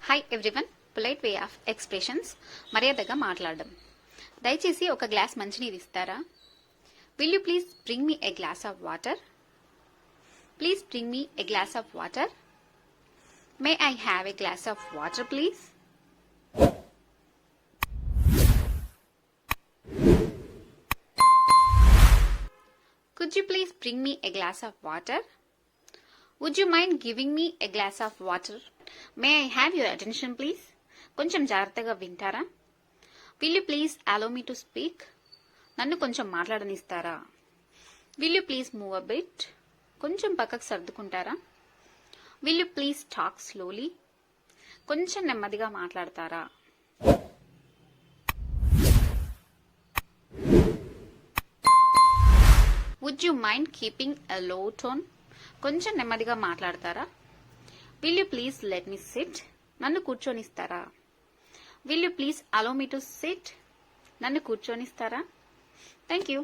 Hi everyone. Polite way of expressions, మర్యాదగా మాట్లాడడం. దయచేసి ఒక గ్లాస్ మంచినీరు ఇస్తారా? Will you please bring me a glass of water? Please bring me a glass of water. May I have a glass of water please? Could you please bring me a glass of water? Would you mind giving me a glass of water? May I have your attention please? కొంచెం జాగ్రత్తగా వింటారా? Will you please allow me to speak? నన్ను కొంచెం మాట్లాడనిస్తారా? Will you please move a bit? కొంచెం పక్కకు సర్దుకుంటారా? Will you please talk slowly? కొంచెం నెమ్మదిగా మాట్లాడతారా? Would you mind keeping a low tone? కొంచెం నెమ్మదిగా మాట్లాడతారా? Will you please let me sit? నన్ను కూర్చోనిస్తారా? Will you please allow me to sit? నన్ను కూర్చోనిస్తారా? Thank you.